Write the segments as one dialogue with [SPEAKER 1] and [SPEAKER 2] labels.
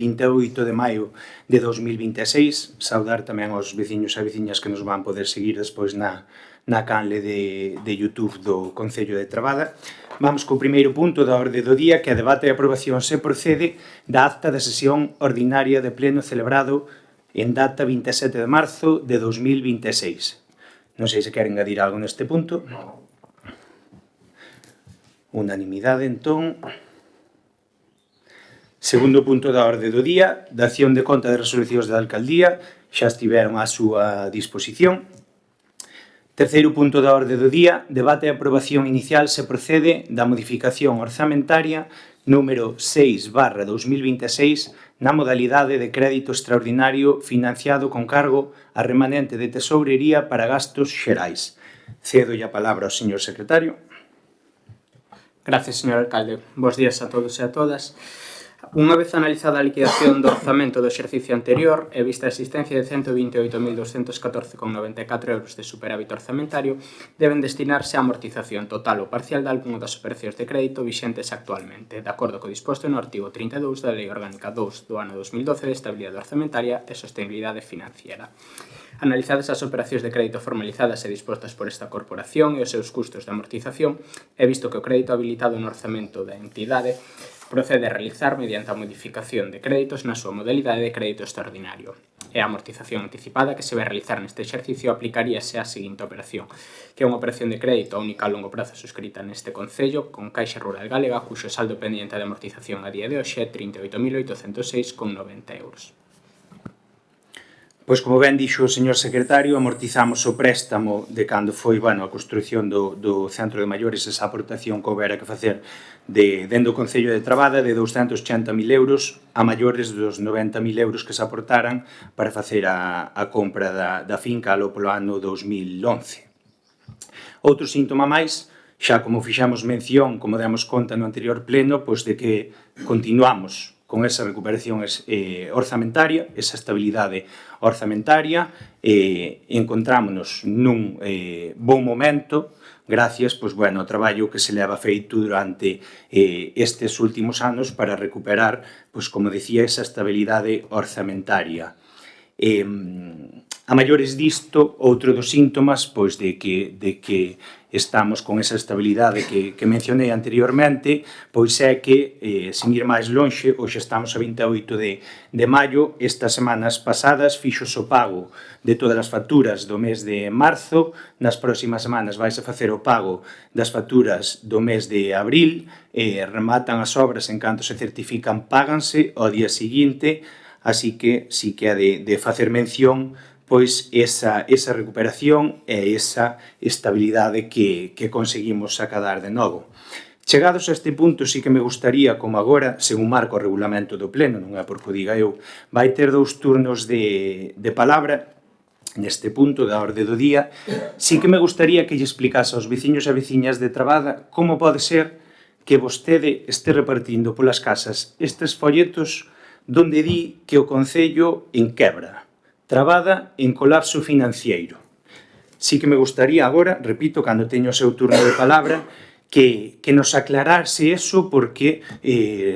[SPEAKER 1] 28 de maio de 2026. Saudar tamén aos veciños e veciñas que nos van poder seguir despois na canle de YouTube do Concello de Trabada. Vamos co primeiro punto da orde do día, que é debate e aprobación se procede da acta da sesión ordinaria de pleno celebrado en data 27 de marzo de 2026. Non sei se queren engadir algo neste punto. Unanimidade, entón. Segundo punto da orde do día, dación de conta de resolucións da alcaldía, xa estiveron á súa disposición. Terceiro punto da orde do día, debate e aprobación inicial se procede da modificación orzamentaria número 6/2026 na modalidade de crédito extraordinario financiado con cargo a remanente de tesourería para gastos xerais. Cedo a palabra ao señor secretario.
[SPEAKER 2] Gracias, señor alcalde. Bos días a todos e a todas. Unha vez analizada a liquidación do orzamento do exercicio anterior e vista a existencia de 128.214,94 euros de superávit orzamentario, deben destinarse a amortización total ou parcial de algunha das operacións de crédito vixentes actualmente, de acordo co disposto no artigo 32 da Lei Orgánica 2 do ano 2012 de Estabilidade Orzamentaria e Sostenibilidade Financiera. Analizadas as operacións de crédito formalizadas e dispostas por esta corporación e os seus custos de amortización, e visto que o crédito habilitado no orzamento da entidade procede a realizar mediante a modificación de créditos na súa modalidade de crédito extraordinario. E a amortización anticipada que se vai realizar neste exercicio aplicaríase á seguinte operación, que é unha operación de crédito única a longo prazo suscrita neste Concello con Caixa Rural Galega, cuxo saldo pendiente de amortización a día de hoxe é 38.806,90 euros.
[SPEAKER 1] Pois, como ben dixo o señor secretario, amortizamos o préstamo de cando foi a construción do centro de maiores, esa aportación que houbera que facer dentro do Concello de Trabada de 280.000 euros a maiores dos 90.000 euros que se aportaran para facer a compra da finca alo polo ano 2011. Outro síntoma máis, xa como fixamos mención, como demos conta no anterior pleno, pois de que continuamos con esa recuperación orzamentaria, esa estabilidade orzamentaria, encontrámonos nun bon momento, gracias ao traballo que se leva feito durante estes últimos anos para recuperar, como decía, esa estabilidade orzamentaria. A maiores disto, outro dos síntomas de que estamos con esa estabilidade que mencionei anteriormente, pois é que, sen ir máis lonxe, hoxe estamos a 28 de maio, estas semanas pasadas fixos o pago de todas as facturas do mes de marzo, nas próximas semanas vais a facer o pago das facturas do mes de abril, rematan as obras en canto se certifican, páganse ao día seguinte, así que sí que ha de facer mención pois esa recuperación e esa estabilidade que conseguimos acadar de novo. Chegados a este punto, sí que me gustaría, como agora, según marca o regulamento do pleno, non é porque o diga eu, vai ter 2 turnos de palabra neste punto da orde do día. Sí que me gustaría que lle explicase aos veciños e veciñas de Trabada como pode ser que vostede este repartindo polas casas estes folletos donde di que o Concello en quebra, Trabada en colapso financiero. Sí que me gustaría agora, repito, cando teño o seu turno de palabra, que nos aclarase eso porque,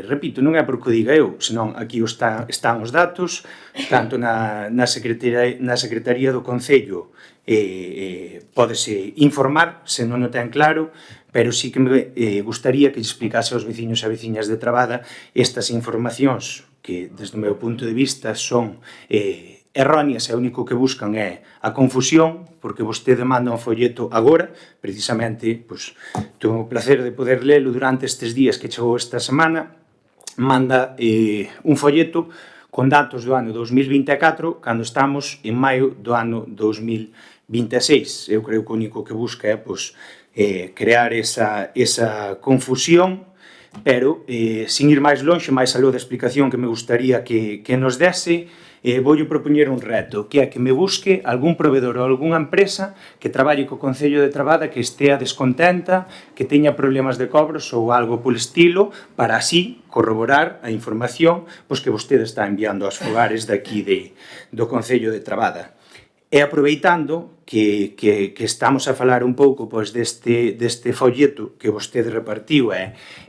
[SPEAKER 1] repito, non é porque o diga eu, senón aquí están os datos, tanto na Secretaría do Concello pódese informar, se non o ten claro, pero sí que me gustaría que explicase aos veciños e veciñas de Trabada estas informacións que, desde o meu punto de vista, son erróneas e o único que buscan é a confusión, porque vostede manda un folleto agora, precisamente, tuve o placer de poder lelo durante estes días que chegou esta semana, manda un folleto con datos do ano 2024, cando estamos en maio do ano 2026. Eu creo que o único que busca é crear esa confusión, pero, sin ir máis longe, máis aló da explicación que me gustaría que nos dese, voulle propoñer un reto, que é que me busque algún provedor ou algunha empresa que traballe co Concello de Trabada que estea descontenta, que teña problemas de cobros ou algo polo estilo, para así corroborar a información que vostede está enviando aos fogares daqui do Concello de Trabada. E aproveitando que estamos a falar un pouco pois, deste folleto que vostede repartiu,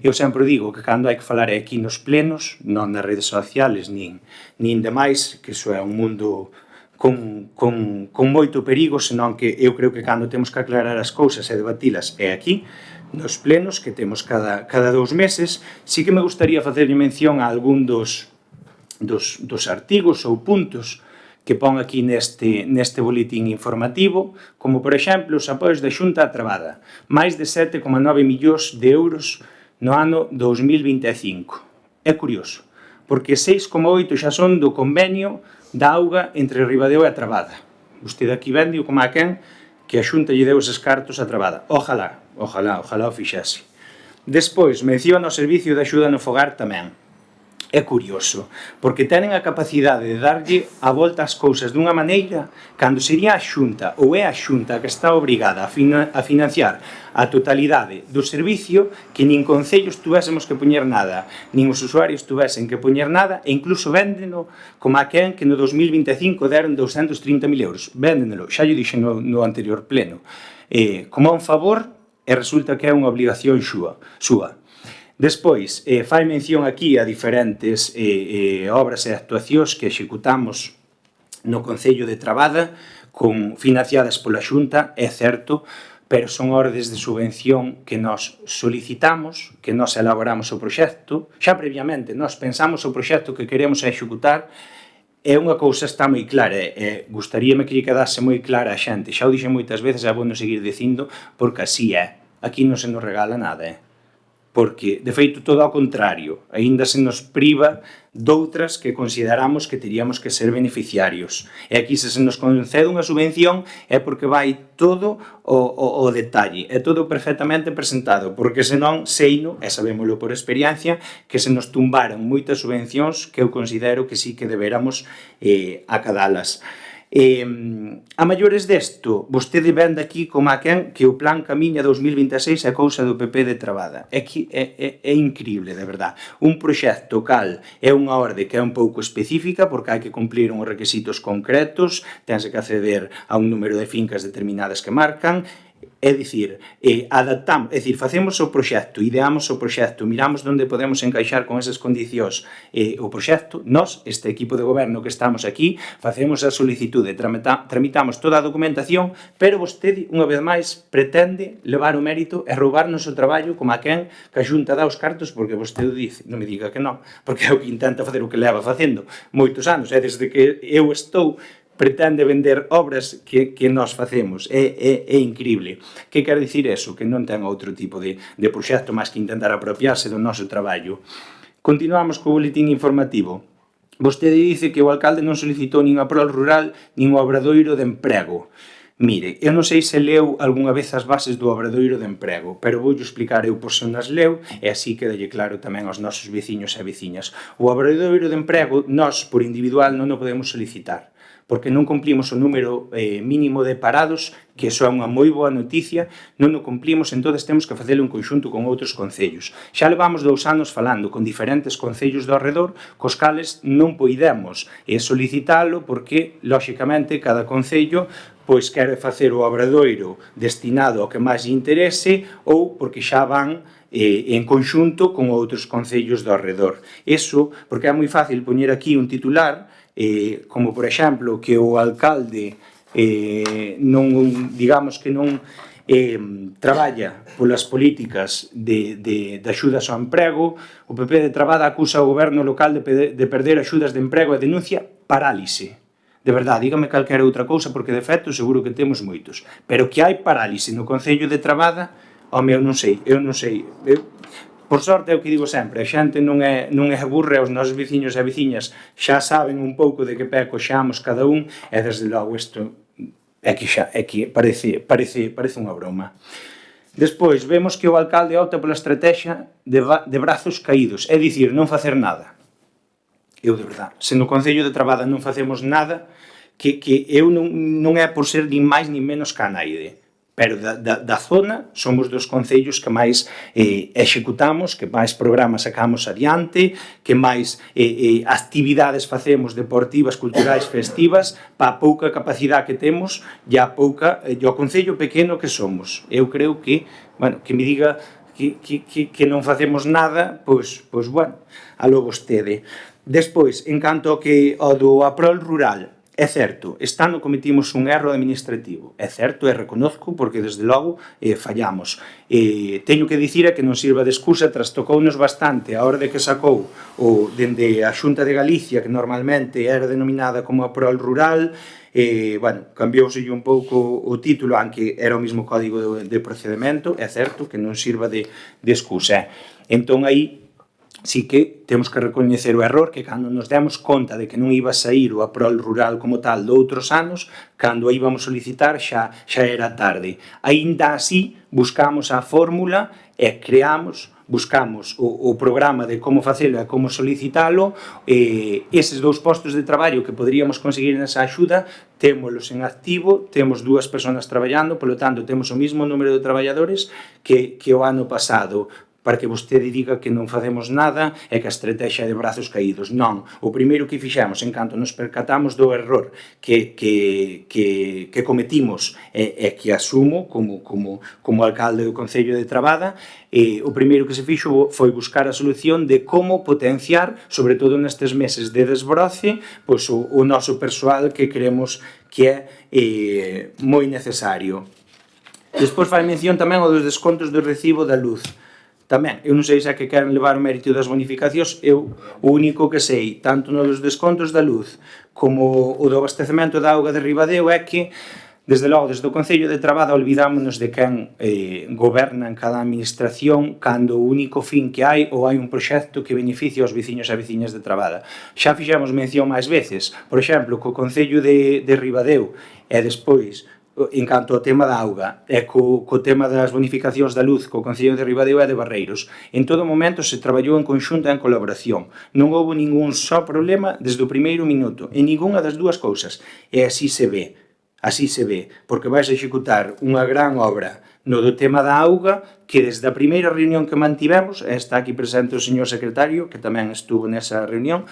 [SPEAKER 1] eu sempre digo que cando hai que falar é aquí nos plenos, non nas redes sociales, nin demais, que iso é un mundo con moito perigo, senón que eu creo que cando temos que aclarar as cousas e debatilas é aquí, nos plenos que temos cada 2 meses. Sí que me gustaría facerlle mención a algún dos artigos ou puntos que pon aquí neste boletín informativo, como, por exemplo, os apoios da Xunta a Trabada, máis de 7,9 millóns de euros no ano 2025. É curioso, porque 6,8 xa son do convenio da auga entre Ribadeo e a Trabada. Vostede aquí vende como a quen que a Xunta lle deu eses cartos a Trabada. Ojalá o fixase. Despois, menciona o servicio de axuda no fogar tamén. É curioso, porque tenen a capacidade de darlle a volta ás cousas dunha maneira cando sería a Xunta ou é a Xunta que está obrigada a financiar a totalidade do servicio, que nin concellos tuvésemos que poñer nada, nin os usuarios tuvesen que poñer nada, e incluso véndeno como a quen que no 2025 deron 230.000 euros. Véndenelo, xa lle dixen no anterior pleno, como un favor, e resulta que é unha obligación súa. Despois, fai mención aquí a diferentes obras e actuacións que executamos no Concello de Trabada, financiadas pola Xunta, é certo, pero son ordes de subvención que nós solicitamos, que nós elaboramos o proxecto, xa previamente nós pensamos o proxecto que queremos executar, e unha cousa está moi clara, e gustaríame que lle quedase moi clara a xente, xa o dixen moitas veces e vou non seguir dicindo, porque así é, aquí non se nos regala nada, porque, de feito, todo ao contrario, aínda se nos priva doutras que consideramos que teríamos que ser beneficiarios. E aquí, se nos concede unha subvención, é porque vai todo o detalle, é todo perfectamente presentado, porque senón, seino, e sabémolo por experiencia, que se nos tumbaron moitas subvencións que eu considero que sí que deberamos acadalas. A maiores desto, vostede vende aquí como a quen que o Plan Camiña 2026 é cousa do PP de Trabada. É incrible, de verdad. Un proxecto cal é unha orde que é un pouco específica porque hai que cumplir uns requisitos concretos, tense que acceder a un número de fincas determinadas que marcan. É dicir, adaptamos, é dicir, facemos o proxecto, ideamos o proxecto, miramos onde podemos encaixar con esas condicións o proxecto, nós, este equipo de goberno que estamos aquí, facemos a solicitude, tramitamos toda a documentación, pero vostede, unha vez máis, pretende levar o mérito e roubarnos o traballo como a quen que a Xunta dá os cartos, porque vostede dice, non me diga que non, porque é o que intenta facer o que leva facendo moitos anos, é desde que eu estou pretende vender obras que nós facemos. É incrible. Que quer dicir eso? Que non ten outro tipo de proxecto máis que intentar apropiarse do noso traballo. Continuamos co boletín informativo. Vostede dice que o alcalde non solicitou nin a Prol Rural nin o obradoiro de emprego. Mire, eu non sei se leu algunha vez as bases do obradoiro de emprego, pero voulle explicar eu por se nas leu e así quedalle claro tamén aos nosos veciños e veciñas. O obradoiro de emprego, nós, por individual, non o podemos solicitar, porque non cumplimos o número mínimo de parados, que iso é unha moi boa noticia, non o cumplimos, entón temos que facelo en conxunto con outros concellos. Xa levamos 2 anos falando con diferentes concellos do arredor, cos cales non poidemos solicitalo, porque, lóxicamente, cada concello pois quere facer o obradoiro destinado ao que máis lle interese ou porque xa van en conxunto con outros concellos do arredor. Iso, porque é moi fácil poñer aquí un titular, como por exemplo que o alcalde non, digamos que non traballa polas políticas de axudas ao emprego. O PP de Trabada acusa o goberno local de perder axudas de emprego e denuncia parálise. De verdade, dígame calquera outra cousa, porque de feito seguro que temos moitos, pero que hai parálise no Concello de Trabada, home, eu non sei. Por sorte, é o que digo sempre, a xente non é burra, os nosos veciños e veciñas xa saben un pouco de que pé coxamos cada un, e desde logo isto é que parece unha broma. Despois, vemos que o alcalde opta pola estrategia de brazos caídos, é dicir, non facer nada. Eu, de verdade, se no Concello de Trabada non facemos nada, que eu non é por ser nin máis nin menos que a naide, pero da zona somos dos concellos que máis executamos, que máis programas sacamos adiante, que máis actividades facemos deportivas, culturais, festivas, pa pouca capacidade que temos e a pouca, e o concello pequeno que somos. Eu creo que, bueno, que me diga que non facemos nada, pois bueno, aló vostede. Despois, en canto ao do Aprol Rural, é certo, este ano cometimos un erro administrativo, é certo, e reconozco, porque desde logo fallamos. Teño que dicir que non sirva de excusa, trastocounos bastante a orde que sacou dende a Xunta de Galicia, que normalmente era denominada como Aprol Rural, bueno, cambiouse un pouco o título, aunque era o mesmo código de procedimento, é certo que non sirva de excusa. Entón aí sí que temos que recoñecer o error, que cando nos demos conta de que non iba a sair o Aprol Rural como tal de outros anos, cando a íbamos solicitar xa era tarde. Aínda así, buscamos a fórmula e buscamos o programa de como facelo e como solicitalo. Eses 2 postos de traballo que poderíamos conseguir nesa axuda, témolos en activo, temos 2 persoas traballando, polo tanto, temos o mesmo número de traballadores que o ano pasado, para que vostede diga que non facemos nada e que a estrategia é de brazos caídos. Non, o primeiro que fixemos, en canto nos percatamos do error que cometimos e que asumo como alcalde do Concello de Trabada, o primeiro que se fixo foi buscar a solución de como potenciar, sobre todo nestes meses de desbroce, pois o noso persoal que creemos que é moi necesario. Despois fai mención tamén ao dos descontos do recibo da luz. Tamén, eu non sei se é que queren levar o mérito das bonificacións, eu o único que sei, tanto nos descontos da luz como o do abastecemento da auga de Ribadeo, é que, desde logo, desde o Concello de Trabada, olvidámonos de quen goberna en cada administración cando o único fin que hai ou hai un proxecto que beneficia aos veciños e veciñas de Trabada. Xa fixemos mención máis veces, por exemplo, co Concello de Ribadeo e despois en canto ao tema da auga e co tema das bonificacións da luz co Concello de Ribadeo e de Barreiros. En todo momento se traballou en conxunta e en colaboración. Non houve ningún só problema desde o primeiro minuto, en ningunha das 2 cousas. E así se ve, porque vais a executar unha gran obra no do tema da auga, que desde a primeira reunión que mantivemos, está aquí presente o señor secretario, que tamén estuvo nesa reunión,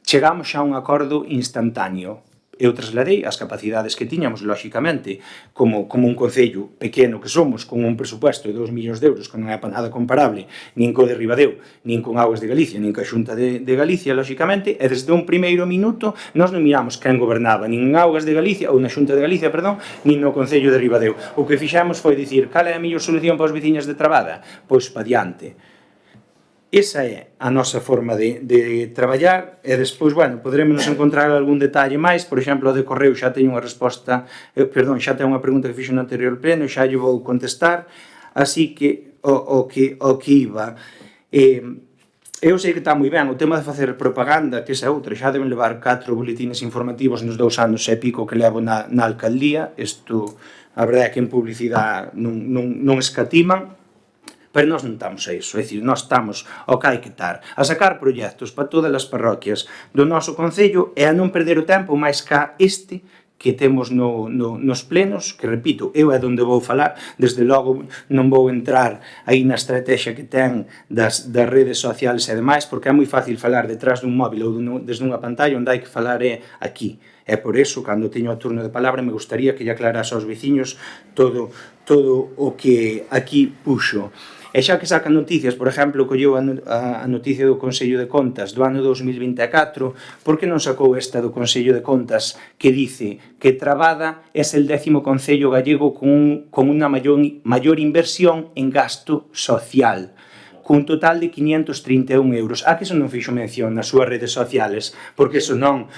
[SPEAKER 1] chegamos xa a un acordo instantáneo. Eu trasladei as capacidades que tiñamos, lóxicamente, como un concello pequeno que somos, con un presupuesto de 2 millóns de euros, que non é para nada comparable, nin co de Ribadeo, nin con Augas de Galicia, nin coa Xunta de Galicia, lóxicamente, e desde un primeiro minuto nós non miramos quen gobernaba, nin en Augas de Galicia, ou na Xunta de Galicia, perdón, nin no Concello de Ribadeo. O que fixemos foi dicir, cal é a mellor solución para os veciños de Trabada? Pois pa diante. Esa é a nosa forma de traballar e despois, bueno, poderemos encontrar algún detalle máis, por exemplo, o de correo xa teño unha resposta, xa teño unha pregunta que fixo no anterior pleno, xa lle vou contestar, así que o que iba. Eu sei que está moi ben o tema de facer propaganda, que esa outra, xa deben levar 4 boletines informativos nos 2 anos e pico que levo na alcaldía, isto, a verdade é que en publicidade non escatiman, pero nós non estamos a iso, é dicir, nós estamos ao que hai que estar, a sacar proxectos para todas as parroquias do noso concello e a non perder o tempo máis ca este que temos nos plenos, que repito, eu é onde vou falar, desde logo non vou entrar aí na estrategia que ten das redes sociales e demais, porque é moi fácil falar detrás dun móvil ou desde unha pantalla, onde hai que falar é aquí. E por eso, cando teño o turno de palabra, me gustaría que lle aclarase aos veciños todo o que aquí puxo. E xa que sacan noticias, por exemplo, colleu a noticia do Consello de Contas do ano 2024, por que non sacou esta do Consello de Contas que dice que Trabada é el 10º concello gallego con unha maior inversión en gasto social, cun total de 531 euros. A que iso non fixo mención nas súas redes sociales? Porque senón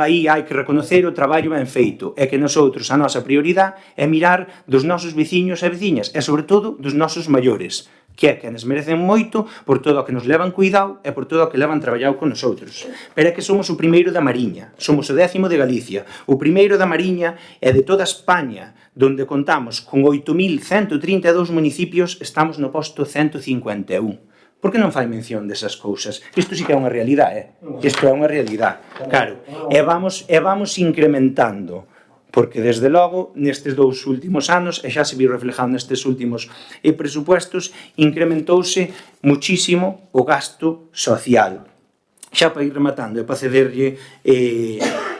[SPEAKER 1] aí hai que reconocer o traballo ben feito, e que nosotros a nosa prioridade é mirar dos nosos veciños e veciñas, e sobre todo dos nosos maiores, que é que nos merecen moito por todo o que nos levan cuidado e por todo o que levan traballado con nosotros. Pero é que somos o primeiro da Mariña, somos o 10º de Galicia, o primeiro da Mariña e de toda España, donde contamos con 8.132 municipios, estamos no posto 151. Por que non fai mención desas cousas? Isto sí que é unha realidade, Isto é unha realidade, claro. E vamos incrementando porque desde logo nestes 2 últimos anos, e xa se viu reflejado nestes últimos presupuestos, incrementouse muchísimo o gasto social. Xa para ir rematando e para cederlle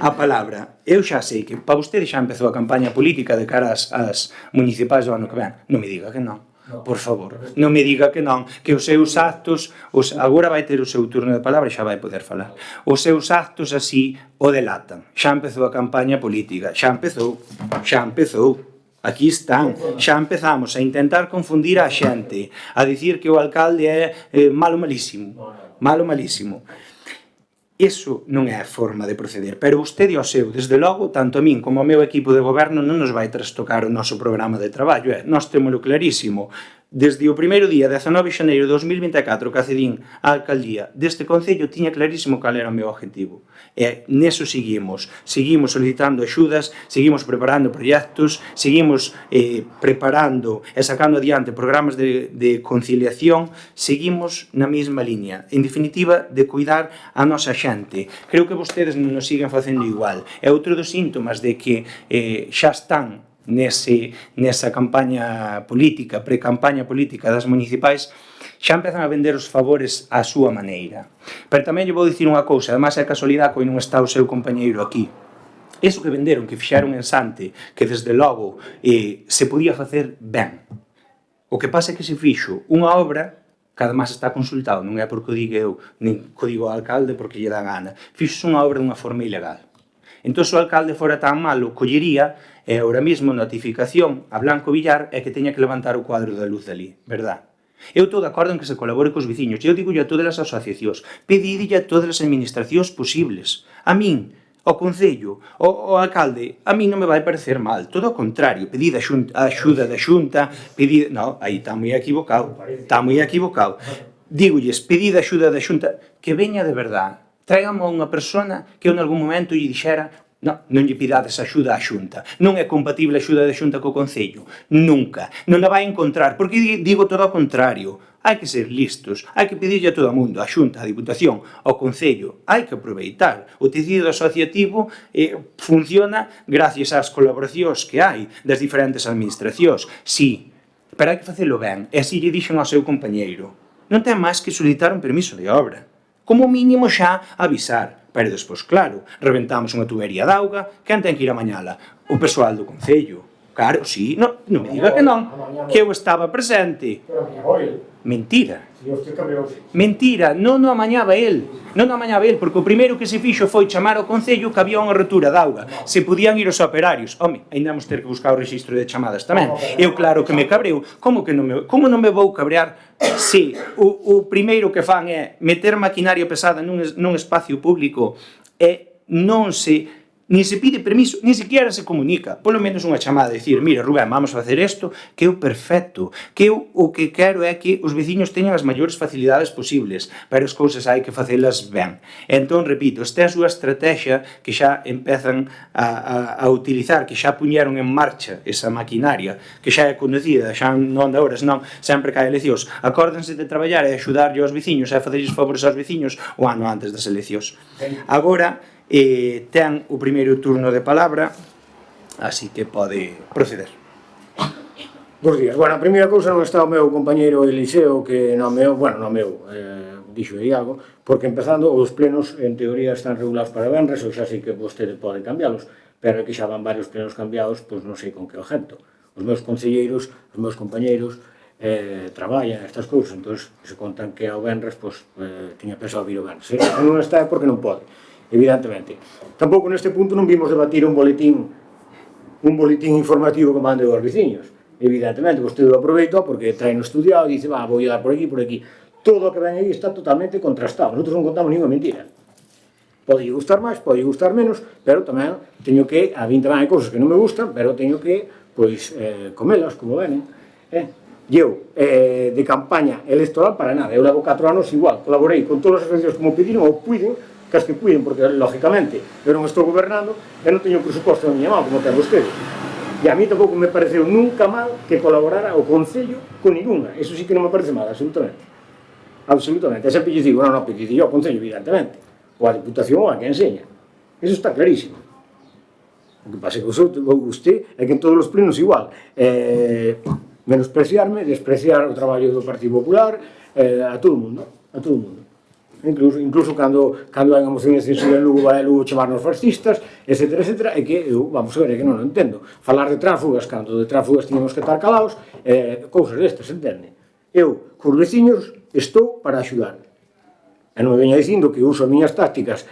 [SPEAKER 1] a palabra, eu xa sei que para vostede xa empezou a campaña política de cara ás municipais do ano que ven. Non me diga que non. Por favor, non me diga que non, que os seus actos, agora vai ter o seu turno de palabra e xa vai poder falar. Os seus actos así o delatan. Xa empezou a campaña política, xa empezou. Aquí están, xa empezamos a intentar confundir a xente, a dicir que o alcalde é malísimo. Iso non é a forma de proceder, pero vostede ao seu, desde logo, tanto a min como ao meu equipo de goberno non nos vai trastocar o noso programa de traballo, nós témolo clarísimo. Desde o primeiro día, 19 de xaneiro de 2024, que accedín á alcaldía deste concello, tiña clarísimo cal era o meu objetivo. E neso seguimos solicitando axudas, seguimos preparando proxectos, seguimos preparando e sacando adiante programas de conciliación, seguimos na mesma liña, en definitiva, de cuidar a nosa xente. Creo que vostedes non nos siguen facendo igual. É outro dos síntomas de que xa están nesa campaña política, pre-campaña política das municipais, xa empezan a vender os favores á súa maneira. Pero tamén lle vou dicir unha cousa, además é casualidade que non está o seu compañeiro aquí. Iso que venderon, que fixeron en Sante, que desde logo se podía facer ben. O que pasa é que se fixo unha obra que además está consultado, non é porque o diga eu, nin que o diga o alcalde porque lle dá gana. Fixo unha obra dunha forma ilegal. Entón, se o alcalde fora tan malo, collería e ahora mesmo notificación a Blanco Villar é que teña que levantar o cuadro da luz dali, verdad? Eu estou de acordo en que se colabore cos veciños, eu digo a todas as asociacións, pedidille a todas as administracións posibles. A min, ao Concello, ao alcalde, a min non me vai parecer mal, todo o contrario, pedid a axuda da Xunta, pedid... Non, aí está moi equivocado, Dígolles, pedid a axuda da Xunta, que veña de verdade. Traigamos a unha persona que eu en algún momento lle dixera non lle pidades axuda á Xunta. Non é compatible a axuda da Xunta co Concello. Nunca. Non a vai encontrar, porque digo todo ao contrario. Hai que ser listos, hai que pedirlle a todo o mundo, a Xunta, a Diputación, ao Concello. Hai que aproveitar. O tecido asociativo funciona gracias ás colaboracións que hai das diferentes administracións. Sí, pero hai que facelo ben. E así lle dixen ao seu compañeiro. Non ten máis que solicitar un permiso de obra. Como mínimo xa avisar. Pero despois, claro, reventamos unha tubería de auga, quen ten que ir a mañala? O persoal do Concello. Claro, sí, non me diga que non, que eu estaba presente. Mentira. Mentira, non o amañaba el, porque o primeiro que se fixo foi chamar ao Concello que había unha rotura de auga, se podían ir os operarios. Home, ainda vamos ter que buscar o rexistro de chamadas tamén. Eu claro que me cabreu, como non me vou cabrear se o primeiro que fan é meter maquinaria pesada nun espacio público e non se... Nin se pide permiso, nin sequera se comunica. Polo menos unha chamada, dicir, mira, Rubén, vamos a facer isto, que eu perfecto, que eu o que quero é que os veciños teñan as maiores facilidades posibles, pero as cousas hai que facelas ben. Entón, repito, esta é a súa estrategia que xa empezan a utilizar, que xa puñeron en marcha esa maquinaria, que xa é conocida, xa non de horas, non, sempre que hai eleccións. Acórdense de traballar e axudarlle aos veciños e a facerlles favores aos veciños o ano antes das eleccións. Agora, ten o primeiro turno de palabra, así que pode proceder.
[SPEAKER 3] Bos días. Bueno, a primeira cousa non está o meu compañeiro Eliseo, que dixo aí algo, porque empezando os plenos en teoría están regulados para venres, ou xa sei que vostede pode cambialos, pero que xa van varios plenos cambiados, pois non sei con que objeto. Os meus concelleiros, os meus compañeiros traballan estas cousas, entón se contan que ao venres, pois tiña pensado vir o venres. Se non está é porque non pode, evidentemente. Tampouco neste punto non vimos debatir un boletín informativo que mande aos veciños. Evidentemente, vostede lo aproveitou porque trae no estudiado e dice, vou dar por aquí, por aquí. Todo o que ven aí está totalmente contrastado. Nosotros non contamos ninguna mentira. Pode gustar máis, pode gustar menos, pero tamén teño que, a mí tamén hai cousas que non me gustan, pero teño que, pois, comelas como venen. Eu, de campaña electoral para nada, eu levo 4 anos igual, colaborei con todas as asociacións como pediron ou puiden, cas que puiden, porque, lógicamente, eu non estou gobernando e non teño presuposto na miña mão, como ten vostede. E a mí tampouco me pareceu nunca mal que colaborara o Concello con ninguna. Eso sí que non me parece mal, absolutamente. Absolutamente. E sempre lle digo, non, porque yo ao Concello, evidentemente. Ou a Diputación ou a que enseña. Eso está clarísimo. O que pasa é que usted é que en todos os plenos igual. Menospreciarme, despreciar o traballo do Partido Popular, a todo o mundo, a todo o mundo. Incluso cando hai unha moción de censura en Lugo, vai a Lugo chamarnos fascistas, etc. É que eu, vamos a ver, é que non o entendo. Falar de tránsfugas, cando de tránsfugas tiñamos que estar calaos, cousas destas, entende? Eu, cos veciños, estou para axudar. E non me veña dicindo que uso as miñas tácticas,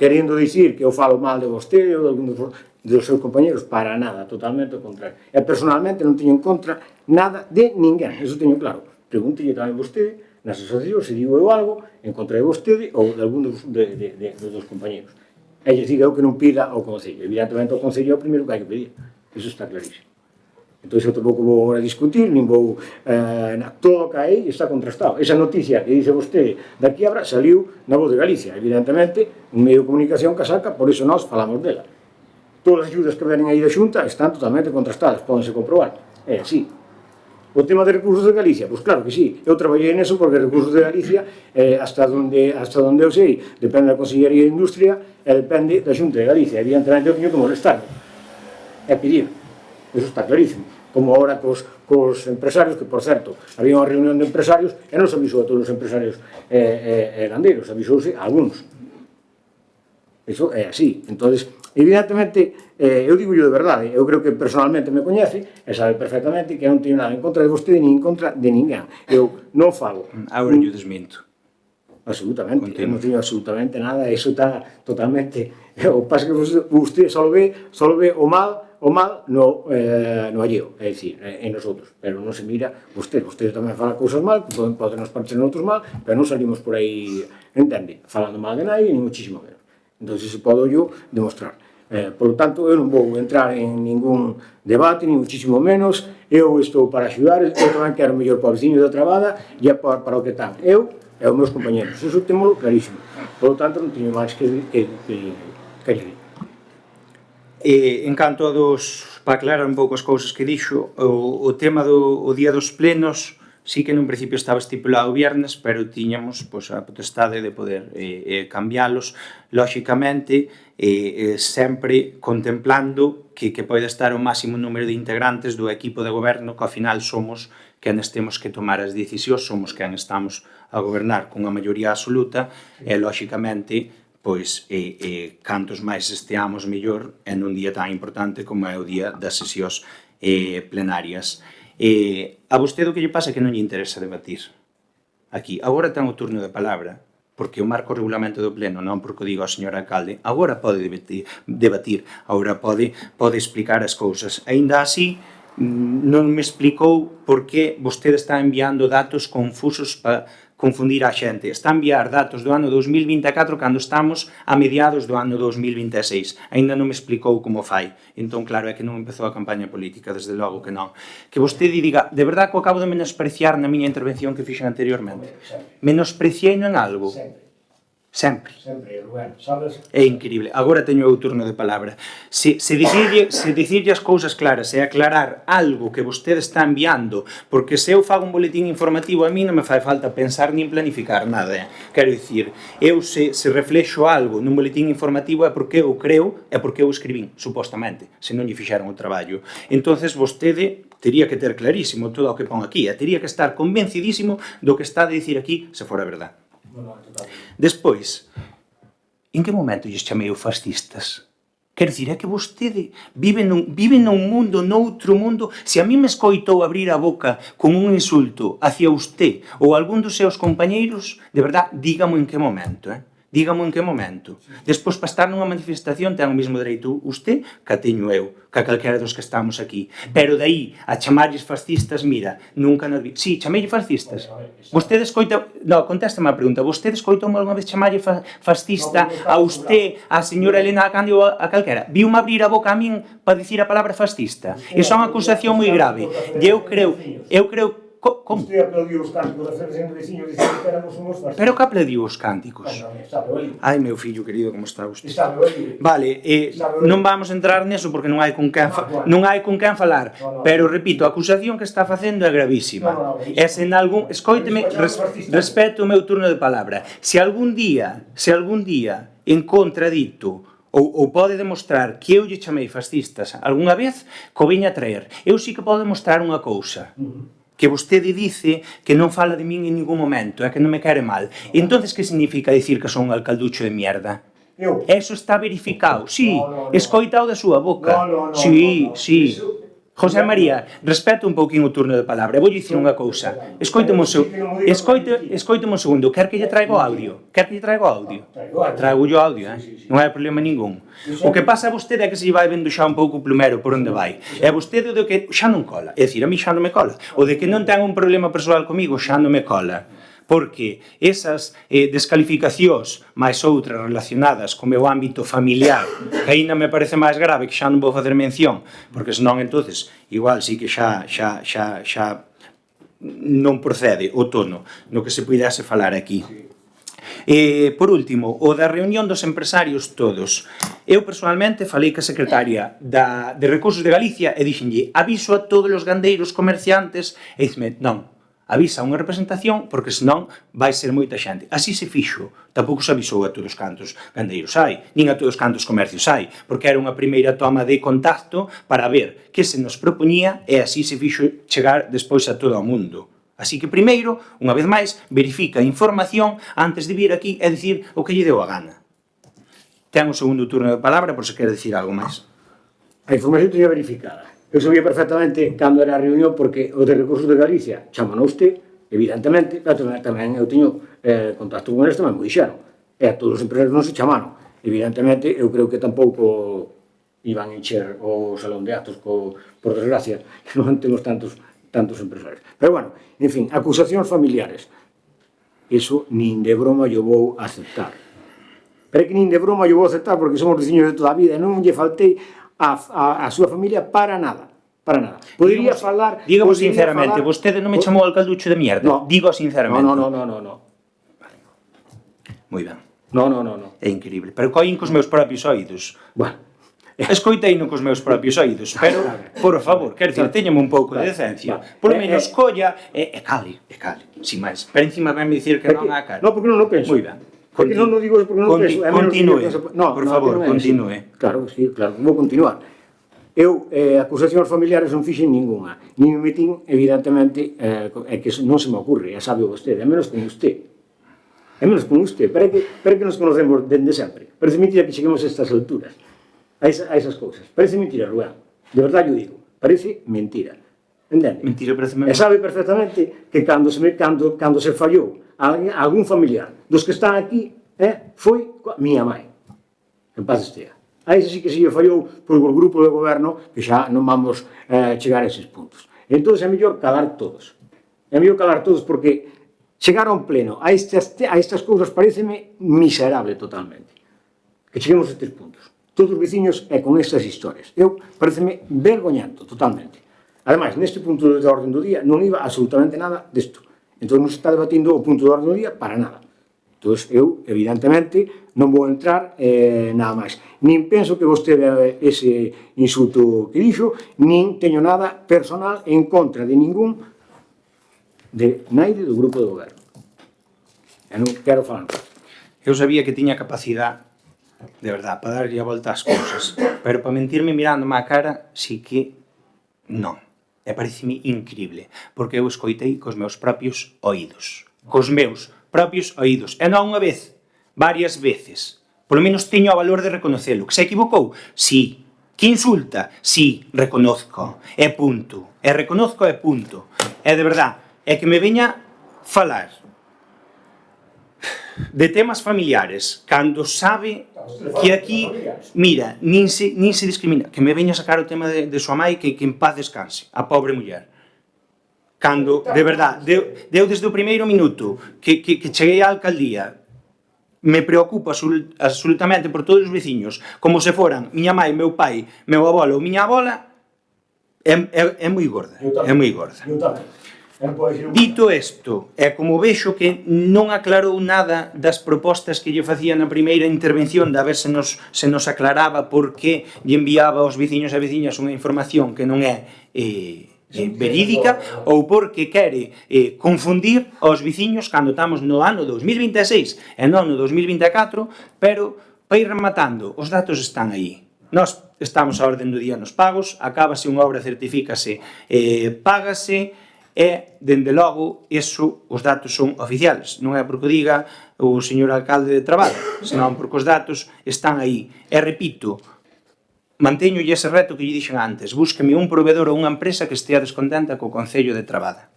[SPEAKER 3] querendo dicir que eu falo mal de vostede ou de algún dos seus compañeros, para nada, totalmente o contrario. E personalmente non teño en contra nada de ninguén, eso teño claro. Pregúntelle tamén vostede, nas asociacións, se digo eu algo en contra de vostede ou de algún dos compañeros. E lle diga eu que non pida ao Concello. Evidentemente, o Concello é o primeiro que hai que pedir. Eso está clarísimo. Entón, eu tampouco vou a discutir, nin vou... todo o que hai está contrastado. Esa noticia que dice vostede da quiebra saliu na Voz de Galicia. Evidentemente, un medio de comunicación que saca, por iso nós falamos dela. Todas as axudas que venen aí da Xunta están totalmente contrastadas, pódense comprobar. É así. O tema de recursos de Galicia, pois claro que sí, eu traballei neso porque recursos de Galicia, hasta onde eu sei, depende da Consellería de Industria e depende da Xunta de Galicia. Evidentemente eu teño que molestarme e pedir, eso está clarísimo. Como ahora cos empresarios, que por certo, había unha reunión de empresarios e non se avisou a todos os empresarios gandeiros, avisouse a algúns. Eso é así. Entonces, evidentemente, eu digo de verdade, eu creo que personalmente me coñece e sabe perfectamente que non teño nada en contra de vostede ni en contra de ninguén. Eu non falo.
[SPEAKER 1] Agora yo desminto.
[SPEAKER 3] Absolutamente, eu non teño absolutamente nada, eso está totalmente... O que pasa que vostede só ve o mal no alleo, é dicir, en nosotros, pero non se mira vostede tamén fala cousas mal, pode nos parecer noutros mal, pero non salimos por aí, entende, falando mal de nadie, ni muchísimo menos. Entón, se podo yo demostrar. Por lo tanto, eu non vou entrar en ningún debate, ni muchísimo menos. Eu estou para axudar, eu tamén quero o mellor para o veciño da Trabada e para o que están. Eu e os meus compañeros. Eso témolo clarísimo. Por lo tanto, non teño máis que lle dir.
[SPEAKER 1] En canto a para aclarar un pouco as cousas que dixo, o tema do día dos plenos, sí que nun principio estaba estipulado o viernes, pero tiñamos a potestade de poder cambiálos, lóxicamente, sempre contemplando que poida estar o máximo número de integrantes do equipo de goberno, que ao final somos quenes temos que tomar as decisións, somos quenes estamos a gobernar cunha maioría absoluta, e lóxicamente, cantos máis esteamos mellor en un día tan importante como é o día das sesións plenarias. A vostede o que lle pasa é que non lle interesa debatir aquí. Agora ten o turno de palabra, porque o marco regulamento do pleno, non porque o diga o señor alcalde, agora pode debatir, agora pode explicar as cousas. Aínda así, non me explicou por que vostede está enviando datos confusos para confundir a xente. Está a enviar datos do ano 2024 cando estamos a mediados do ano 2026. Ainda non me explicou como fai. Entón, claro, é que non empezou a campaña política, desde logo que non. Que vostede diga, de verdade que o acabo de menospreciar na miña intervención que fixen anteriormente. Menospreciei en algo. Sempre. É increíble. Agora teño o turno de palabra. Se dicirlle as cousas claras e aclarar algo que vostede está enviando, porque se eu fago un boletín informativo a mí non me fai falta pensar nin planificar nada. Quero dicir, eu se reflexo algo nun boletín informativo é porque eu creo, é porque eu escribín, supostamente, se non lle fixeron o traballo. Entonces vostede tería que ter clarísimo todo o que pon aquí, e tería que estar convencidísimo do que está a dicir aquí, se fora verdade. Despois, en que momento lles chamei fascistas? Quero dicir, é que vostede vive nun mundo, noutro mundo. Se a mí me escoitou abrir a boca con un insulto hacia usted ou algún dos seus compañeiros, de verdade, dígamo en que momento, dígamo en que momento. Despois, para estar nunha manifestación, ten o mesmo dereito usted que a teño eu, que a calquera dos que estamos aquí. Pero de aí a chamarlles fascistas, mira, nunca nos vi. Sí, chameille fascistas. Vostede escoita... Non, contéstame a pregunta. Vostede escoitou algunha vez chamarlle fascista a usted, a señora Elena Cándido, a calquera? Viu-me abrir a boca a min para dicir a palabra fascista? Iso é unha acusación moi grave. E eu creo... Como?
[SPEAKER 3] Usted aplaudiu os cánticos da Federación de Veciños dicindo que éramos unhos fascistas.
[SPEAKER 1] Pero que aplaudiu os cánticos? Ai, meu fillo querido, como está usted? Vale, non vamos entrar neso porque non hai con quen falar, pero repito, a acusación que está facendo é gravísima. E se en algún... Escoíteme, respeto o meu turno de palabra. Se algún día en contradito ou pode demostrar que eu lle chamei fascistas algunha vez, que o viña a traer. Eu sí que podo demostrar unha cousa, que vostede dice que non fala de min en ningún momento, que non me quere mal. E entonces que significa dicir que son un alcalducho de mierda? Eso está verificado, sí, escoitao da súa boca. Sí, sí. José María, respeta un pouquinho o turno de palabra. Vou dicir unha cousa. Escoitame un segundo. Quer que lle traigo audio? Traigo o audio, non hai problema ningún. O que pasa a vostede é que se lle vai vendo xa un pouco o plumero por onde vai. É vostede o de que xa non cola. É dicir, a mí xa non me cola. O de que non ten un problema persoal comigo xa non me cola. Porque esas descalificacións máis outras relacionadas co meu ámbito familiar, que aínda me parece máis grave, que xa non vou facer mención, porque senón entonces igual sí que xa non procede o tono no que se puidase falar aquí. Por último, o da reunión dos empresarios todos. Eu personalmente falei ca secretaria de Recursos de Galicia e dixenlle aviso a todos os gandeiros comerciantes e dixeme, non, avisa unha representación porque senón vai ser moita xente. Así se fixo. Tampouco se avisou a todos os cantos gandeiros hai, nin a todos os cantos comercios hai, porque era unha primeira toma de contacto para ver que se nos propoñía e así se fixo chegar despois a todo o mundo. Así que primeiro, unha vez máis, verifica a información antes de vir aquí e dicir o que lle deu a gana. Ten o segundo turno de palabra por se quere dicir algo máis.
[SPEAKER 3] A información teña verificada. Eu sabía perfectamente cando era a reunión porque o de Recursos de Galicia chaman a usted, evidentemente, pero tamén eu teño contacto con eles, tamén me dixeron. E a todos os empresarios non se chamaron. Evidentemente, eu creo que tampouco iban a encher o salón de actos, por desgracia, que non temos tantos empresarios. Pero bueno, en fin, acusacións familiares. Iso nin de broma yo vou aceptar. Pero é que nin de broma yo vou aceptar porque somos veciños de toda a vida e non lle faltei a súa familia para nada. Podría falar...
[SPEAKER 1] Dígamo sinceramente, vostede non me chamou alcalducho de mierda?
[SPEAKER 3] No.
[SPEAKER 1] Digo sinceramente.
[SPEAKER 3] No.
[SPEAKER 1] Vale. Moi ben.
[SPEAKER 3] No.
[SPEAKER 1] É increíble. Pero coín cos meus propios oídos.
[SPEAKER 3] Bueno.
[SPEAKER 1] Escoiteino cos meus propios oídos, pero, por favor, quero dicir, teñame un pouco de decencia. Por lo menos colla e cale, sin máis. Pero encima venme dicir que non á cara.
[SPEAKER 3] No, porque non o penso.
[SPEAKER 1] Moi ben.
[SPEAKER 3] Porque non o digo porque non o penso.
[SPEAKER 1] Continúe, por favor, continúe.
[SPEAKER 3] Claro, sí, claro, vou continuar. Eu, acusacións familiares non fixen ninguna. Nin me metín, evidentemente, é que non se me ocurre, ya sabe vostede, a menos con usted. Pero é que nos conocemos dende sempre. Parece mentira que cheguemos a estas alturas, a esas cousas. Parece mentira, Rubén. De verdade yo digo, parece mentira. Entende?
[SPEAKER 1] Mentira, parece mentira.
[SPEAKER 3] E sabe perfectamente que cando se fallou algún familiar dos que están aquí, foi a miña mãe. En paz estea. A ese sí que se lle fallou por o grupo de goberno que xa non vamos chegar a eses puntos. Entón é mellor calar todos. É mellor calar todos porque chegar a un pleno a estas cousas pareceme miserable totalmente. Que cheguemos a estes puntos. Todos os veciños e con estas historias. Eu pareceme vergoñento totalmente. Ademais, neste punto de orden do día non iba absolutamente nada desto. Entón non se está debatindo o punto de orden do día para nada. Entón, eu, evidentemente, non vou entrar nada máis. Nin penso que vostede ese insulto que dixo, nin teño nada personal en contra de ningún de naide do grupo de goberno. E non quero falar nada.
[SPEAKER 1] Eu sabía que tiña capacidade, de verdad, para darlle a volta ás cousas, pero para mentirme mirándome á cara, sí que non. E pareceme increíble, porque eu escoitei cos meus propios oídos. Cos meus propios oídos. E non unha vez, varias veces. Polo menos teño o valor de reconocelo. Que se equivocou? Sí. Que insulta? Sí, reconozco. E punto. E reconozco e punto. E de verdad, é que me veña falar de temas familiares cando sabe que aquí, mira, nin se discrimina. Que me veña sacar o tema de súa mãe que en paz descanse, a pobre muller. Cando, de verdad, deu desde o primeiro minuto que cheguei á alcaldía, me preocupa absolutamente por todos os veciños, como se foran miña mãe, meu pai, meu avolo ou miña abola, é moi gorda, é moi gorda. Dito isto, é como vexo que non aclarou nada das propostas que lle facía na primeira intervención de a ver se nos aclaraba por que lle enviaba aos veciños e veciñas unha información que non é verídica ou porque quere confundir aos veciños cando estamos no ano 2026 e non no 2024, pero Para ir rematando, os datos están aí. Nós estamos a orden do día nos pagos, acábase unha obra, certifícase, págase, e, dende logo, os datos son oficiales. Non é porque o diga o señor alcalde de Trabada, senón porque os datos están aí. E repito, manteño ese reto que lle dixen antes, búsqueme un proveedor ou unha empresa que estea descontenta co Concello de Trabada.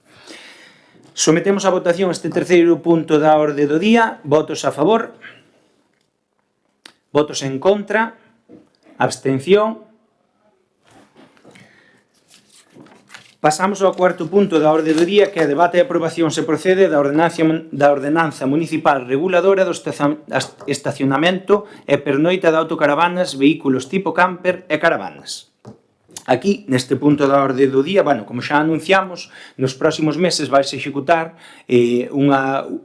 [SPEAKER 1] Sometemos a votación este terceiro punto da orde do día. Votos a favor, votos en contra, abstención. Pasamos ao cuarto punto da orde do día, que é debate e aprobación se procede da ordenanza municipal reguladora do estacionamento e pernoita de autocaravanas, vehículos tipo camper e caravanas. Aquí, neste punto da orde do día, como xa anunciamos, nos próximos meses vais executar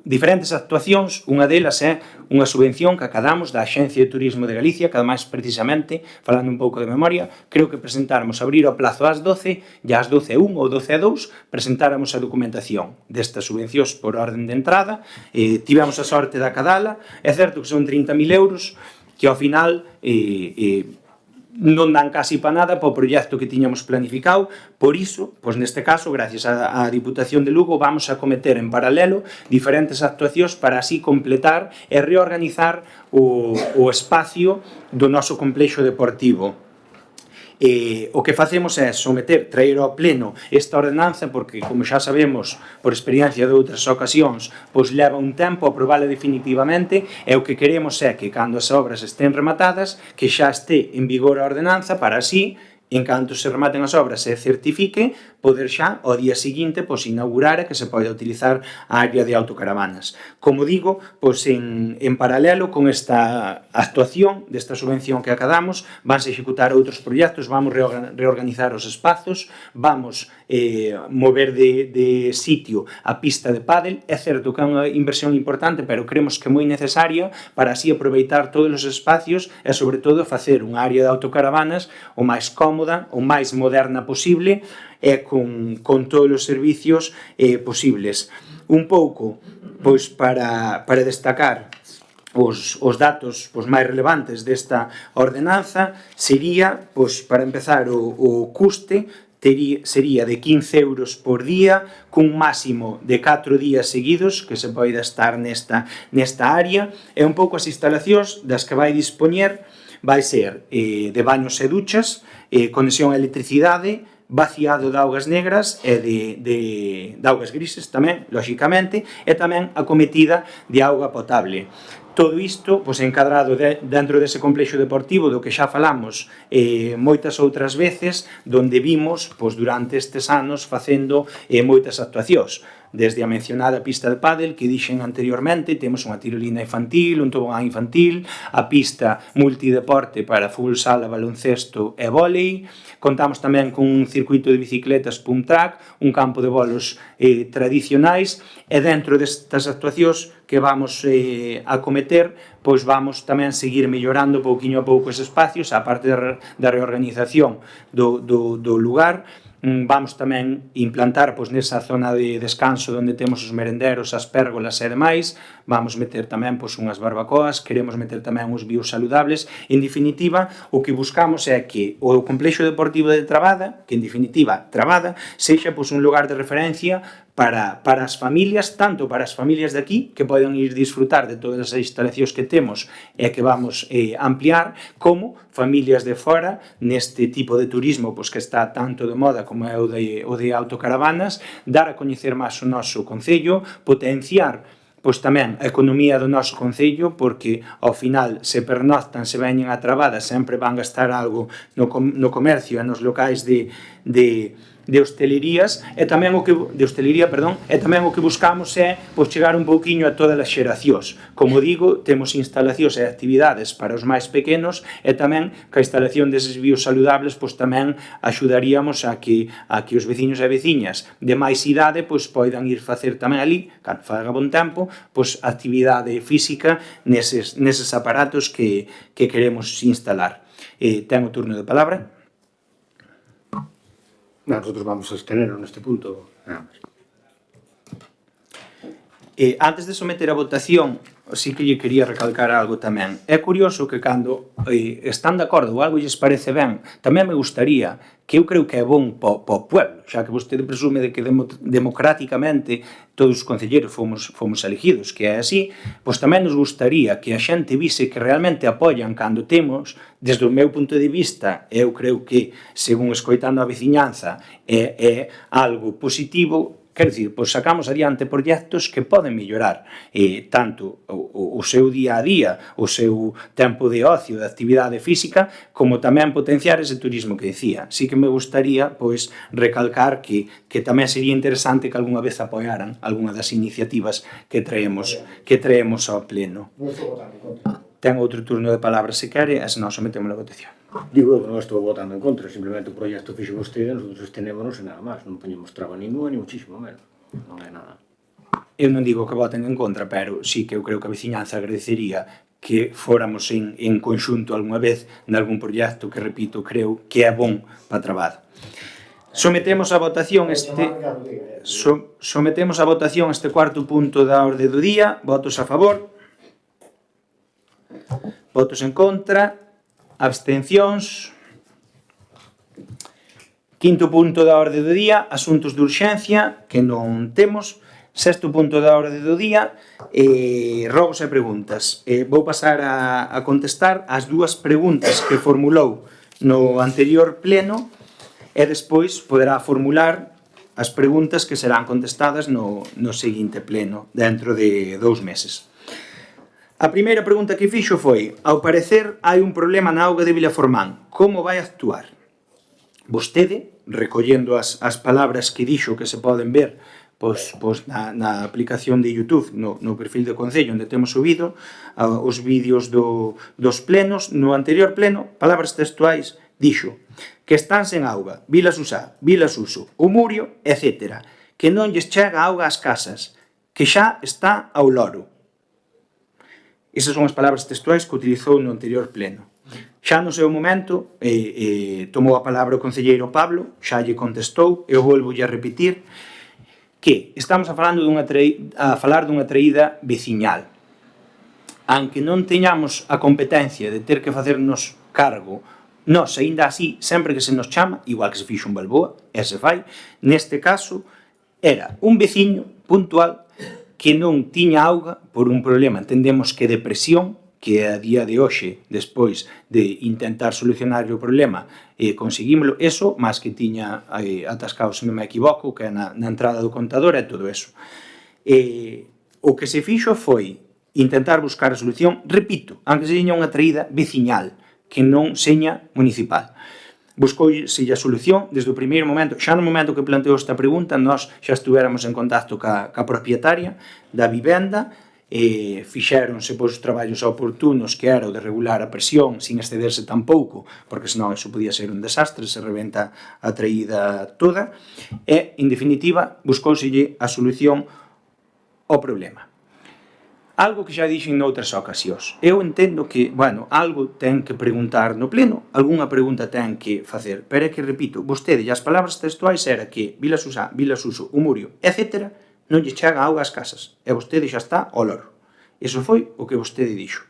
[SPEAKER 1] diferentes actuacións. Unha delas é unha subvención que acadamos da Axencia de Turismo de Galicia, que ademais, precisamente, falando un pouco de memoria, creo que presentáramos, abrir o plazo ás 12, e ás 12:01 ou 12:02 presentáramos a documentación destas subvencións por orden de entrada. Tivemos a sorte de acadala. É certo que son 30.000 euros, que ao final non dan casi para nada para o proxecto que tiñamos planificado. Por iso, neste caso, gracias á Diputación de Lugo, vamos a cometer en paralelo diferentes actuacións para así completar e reorganizar o espacio do noso complexo deportivo. O que facemos é traer ao pleno esta ordenanza, porque, como xa sabemos por experiencia de outras ocasións, leva un tempo aprobala definitivamente, e o que queremos é que, cando as obras estén rematadas, que xa este en vigor a ordenanza, para así, en canto se rematen as obras e certifique, poder xa, ao día seguinte, inaugurar e que se poida utilizar a área de autocaravanas. Como digo, en paralelo con esta actuación, desta subvención que acadamos, vanse executar outros proxectos, vamos reorganizar os espazos, vamos mover de sitio a pista de pádel. É certo que é unha inversión importante, pero creemos que é moi necesaria para así aproveitar todos os espacios e, sobre todo, facer unha área de autocaravanas o máis cómoda, o máis moderna posible, e con todos os servicios posibles. Un pouco, para destacar os datos máis relevantes desta ordenanza, sería, para empezar, o custe sería de 15 euros por día, cun máximo de 4 días seguidos que se poida estar nesta área, e un pouco as instalacións das que vai dispoñer vai ser de baños e duchas, conexión a electricidade, vaciado de augas negras e de augas grises tamén, lóxicamente, e tamén a cometida de auga potable. Todo isto encadrado dentro dese complexo deportivo do que xa falamos moitas outras veces, donde vimos durante estes anos facendo moitas actuacións. Desde a mencionada pista de pádel que dixen anteriormente, temos unha tirolina infantil, un tobogán infantil, a pista multideporte para fútbol sala, baloncesto e vólei. Contamos tamén con un circuito de bicicletas pump track, un campo de bolos tradicionais, e dentro destas actuacións que vamos a cometer, vamos tamén seguir mellorando pouquiño a pouco eses espacios, a parte da reorganización do lugar. Vamos tamén implantar nesa zona de descanso onde temos os merenderos, as pérgolas e demais. Vamos meter tamén unhas barbacoas, queremos meter tamén uns bios saludables. En definitiva, o que buscamos é que o complexo deportivo de Trabada, que en definitiva Trabada, sexa un lugar de referencia para as familias, tanto para as familias de aquí, que poden ir disfrutar de todas as instalacións que temos e que vamos ampliar, como familias de fora, neste tipo de turismo que está tanto de moda como é o de autocaravanas, dar a coñecer máis o noso concello, potenciar tamén a economía do noso concello, porque ao final se pernoctan, se veñen a Trabada, sempre van gastar algo no comercio e nos locais de hostelerías, e tamén o que buscamos é chegar un pouquiño a todas as xeracións. Como digo, temos instalacións e actividades para os máis pequenos, e tamén que a instalación deses bios saludables tamén axudaríamos a que os veciños e veciñas de máis idade poidan ir facer tamén ali, cando faga bon tempo, actividade física neses aparatos que queremos instalar. Ten o turno de palabra.
[SPEAKER 3] Nosotros vamos a abstenernos neste punto.
[SPEAKER 1] Antes de someter a votación sí que lle quería recalcar algo tamén. É curioso que cando están de acordo ou algo lles parece ben, tamén me gustaría, que eu creo que é bon po pueblo, xa que vostede presume de que democráticamente todos os concelleiros fomos elegidos, que é así, pois tamén nos gustaría que a xente vise que realmente apoian cando temos, desde o meu punto de vista, eu creo que, según escoitando a veciñanza, é algo positivo. Quero dicir, pois sacamos adiante proxectos que poden mellorar tanto o seu día a día, o seu tempo de ocio, de actividade física, como tamén potenciar ese turismo que dicía. Sí que me gustaría, pois, recalcar que tamén sería interesante que algunha vez apoiaran algunha das iniciativas que traemos ao pleno. Ten outro turno de palabra se quere, e senón sometemos a votación.
[SPEAKER 3] Digo que non estou votando en contra, simplemente o proxecto fixo vostede, nosotros sostenémonos e nada máis, non poñemos traba ninguna, ni muchísimo menos, non é nada.
[SPEAKER 1] Eu non digo que voten en contra, pero sí que eu creo que a veciñanza agradecería que fóramos en conxunto algunha vez nalgún proxecto que, repito, creo que é bon para a trabada. Sometemos a votación este cuarto punto da orde do día. Votos a favor, votos en contra, abstencións. Quinto punto da orde do día, asuntos de urxencia, que non temos. Sexto punto da orde do día, rogos e preguntas. Vou pasar a contestar as dúas preguntas que formulou no anterior pleno e despois poderá formular as preguntas que serán contestadas no seguinte pleno, dentro de 2 meses. A primeira pregunta que fixo foi: ao parecer hai un problema na auga de Vilaformán, como vai actuar? Vostede, recollendo as palabras que dixo que se poden ver na aplicación de YouTube, no perfil do Concello, onde temos subido os vídeos dos plenos, no anterior pleno, palabras textuais, dixo que están sen auga, Vila Susá, Vila Suso, o Murio, etc., que non lles chega auga ás casas, que xa está ao loro. Esas son as palabras textuais que utilizou no anterior pleno. Xa no seu momento tomou a palabra o concelleiro Pablo, xa lle contestou, eu volvolle a repetir, que estamos a falar dunha traída veciñal. Aunque non teñamos a competencia de ter que facernos cargo, nós, aínda así, sempre que se nos chama, igual que se fixo en Balboa, e se fai, neste caso, era un veciño puntual que non tiña auga por un problema, entendemos que de presión, que a día de hoxe, despois de intentar solucionar o problema, conseguímolo, eso, máis que tiña atascado, se non me equivoco, que é na entrada do contador e todo eso. O que se fixo foi intentar buscar a solución, repito, aunque se tiña unha traída veciñal, que non seña municipal. Buscouse a solución desde o primeiro momento, xa no momento que planteou esta pregunta, nós xa estuéramos en contacto ca propietaria da vivenda, fixéronse os traballos oportunos, que era o de regular a presión sin excederse tampouco, porque senón eso podía ser un desastre, se rebenta a traída toda, e, en definitiva, buscouselle a solución ao problema. Algo que xa dixen noutras ocasións. Eu entendo que, algo ten que preguntar no pleno, algunha pregunta ten que facer, pero é que, repito, vostede, e as palabras textuais era que Vila Susá, Vila Suso, o Murio, etc., non lle chega auga ás casas, e vostede xa está ao loro. Iso foi o que vostede dixo.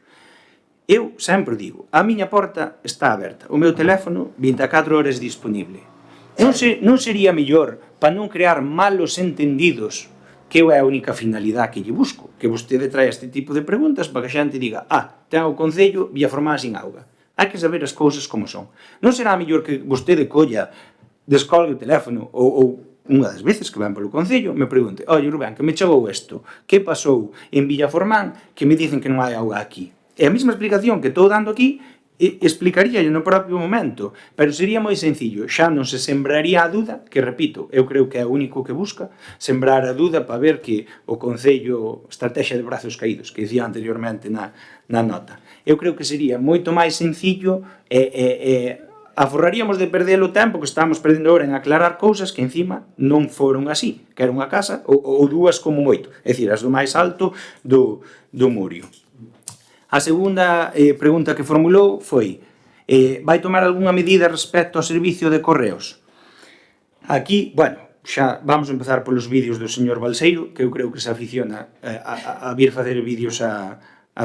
[SPEAKER 1] Eu sempre digo, a miña porta está aberta, o meu teléfono 24 horas disponible. Non sería mellor, para non crear malos entendidos, que é a única finalidade que lle busco, que vostede trae este tipo de preguntas para que a xente diga, ten o Concello Villaformán sin auga. Hai que saber as cousas como son. Non será mellor que vostede colla, descolgue o teléfono ou unha das veces que ven polo Concello me pregunte, oye Rubén, que me chegou isto, que pasou en Villaformán que me dicen que non hai auga aquí? E a mesma explicación que estou dando aquí explicaría no propio momento, pero sería moi sencillo, xa non se sembraría a dúda, que repito, eu creo que é o único que busca, sembrar a dúda para ver que o Concello, estrategia de brazos caídos, que dicía anteriormente na nota. Eu creo que sería moito máis sencillo e aforraríamos de perder o tempo que estamos perdendo agora en aclarar cousas que encima non foron así, que era unha casa ou dúas como moito, é dicir, as do máis alto do Murio. A segunda pregunta que formulou foi: vai tomar algunha medida respecto ao servicio de correos? Aquí, xa vamos a empezar polos vídeos do señor Balseiro, que eu creo que se aficiona a vir facer vídeos a